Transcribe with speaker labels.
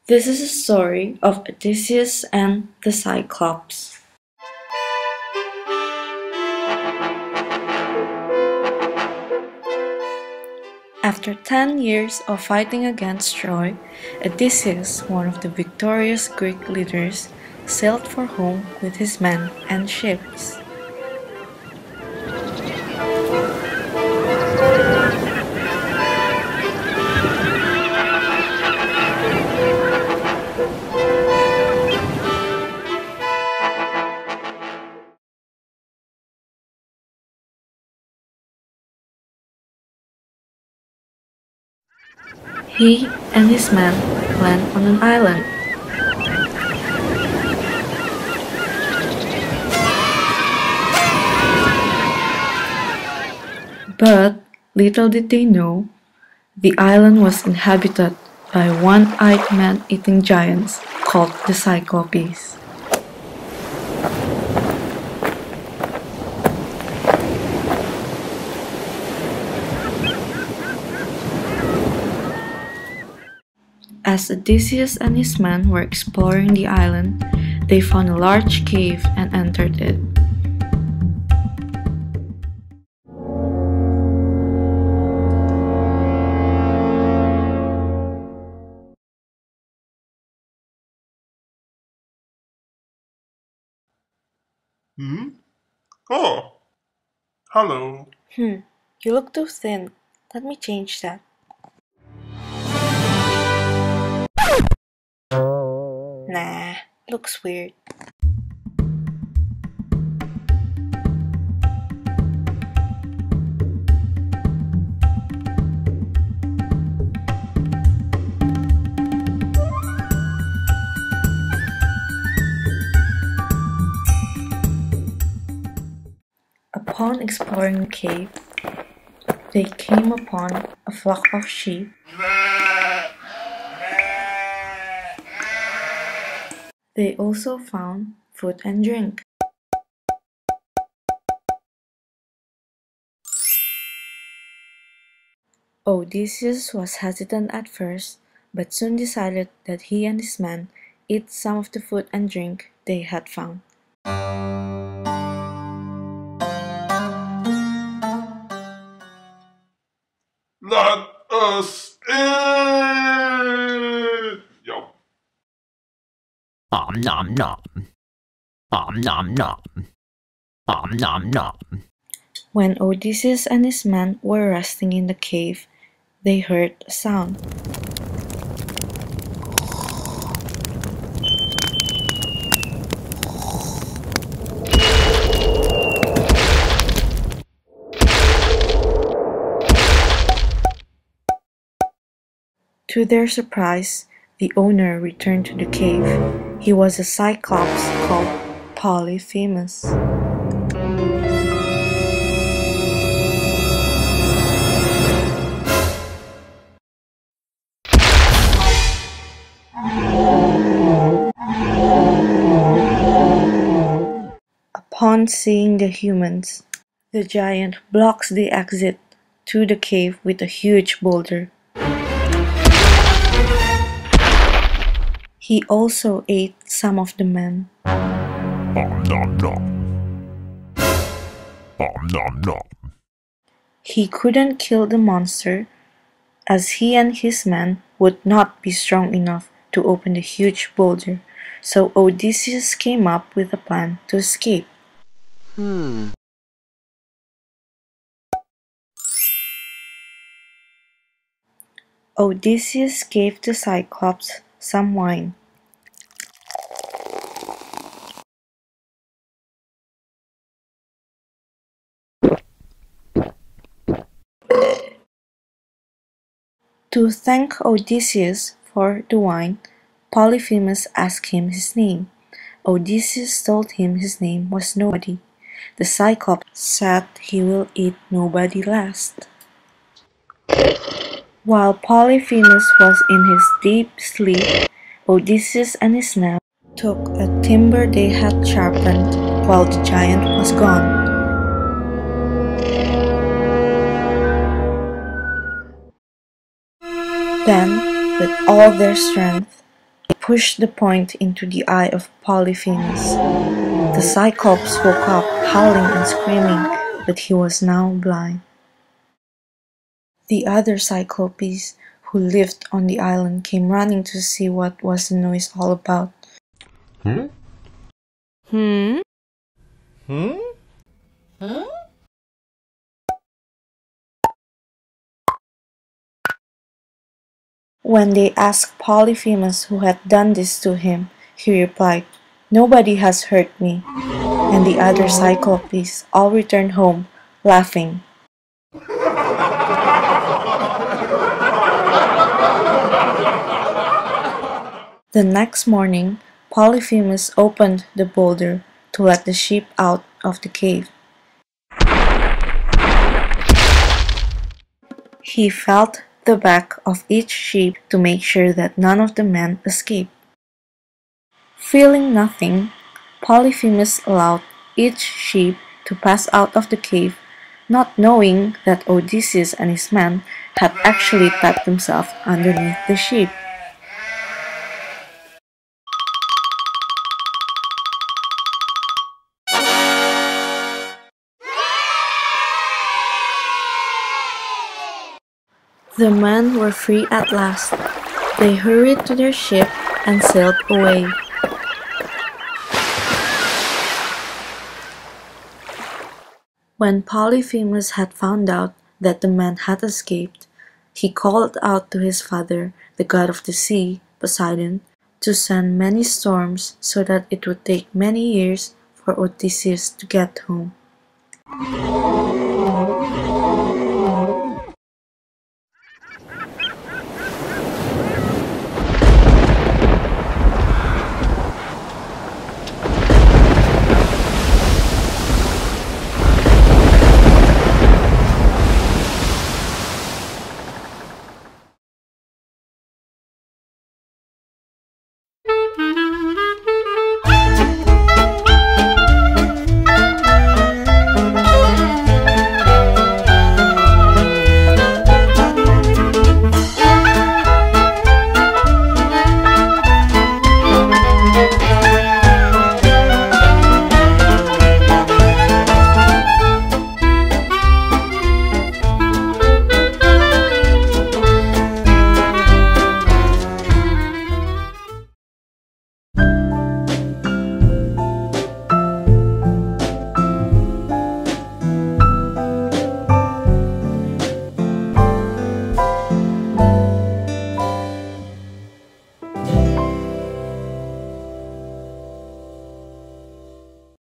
Speaker 1: This is a story of Odysseus and the Cyclops. After 10 years of fighting against Troy, Odysseus, one of the victorious Greek leaders, sailed for home with his men and ships. He and his men land on an island. But little did they know, the island was inhabited by one-eyed man-eating giants called the Cyclops. As Odysseus and his men were exploring the island, they found a large cave and entered it.
Speaker 2: Oh, hello.
Speaker 1: You look too thin. Let me change that. Nah, looks weird. Upon exploring the cave, they came upon a flock of sheep. They also found food and drink. Odysseus was hesitant at first, but soon decided that he and his men eat some of the food and drink they had found.
Speaker 2: Let us in! Yo.
Speaker 3: Om nom nom. Om nom nom. Om nom nom.
Speaker 1: When Odysseus and his men were resting in the cave, they heard a sound. To their surprise, the owner returned to the cave. He was a Cyclops called Polyphemus. Upon seeing the humans, the giant blocks the exit to the cave with a huge boulder. He also ate some of the men.
Speaker 3: Om nom nom. Om nom nom.
Speaker 1: He couldn't kill the monster, as he and his men would not be strong enough to open the huge boulder, so Odysseus came up with a plan to escape. Odysseus gave the Cyclops some wine. To thank Odysseus for the wine, Polyphemus asked him his name. Odysseus told him his name was Nobody. The Cyclops said he will eat nobody last. While Polyphemus was in his deep sleep, Odysseus and his men took a timber they had sharpened while the giant was gone. Then, with all their strength, pushed the point into the eye of Polyphemus. The Cyclops woke up, howling and screaming, but he was now blind. The other Cyclopes who lived on the island came running to see what was the noise all about. When they asked Polyphemus who had done this to him, he replied, "Nobody has hurt me." And the other Cyclopes all returned home, laughing. The next morning, Polyphemus opened the boulder to let the sheep out of the cave. He felt the back of each sheep to make sure that none of the men escaped. Feeling nothing, Polyphemus allowed each sheep to pass out of the cave, not knowing that Odysseus and his men had actually tucked themselves underneath the sheep. The men were free at last. They hurried to their ship and sailed away. When Polyphemus had found out that the men had escaped, he called out to his father, the god of the sea, Poseidon, to send many storms so that it would take many years for Odysseus to get home.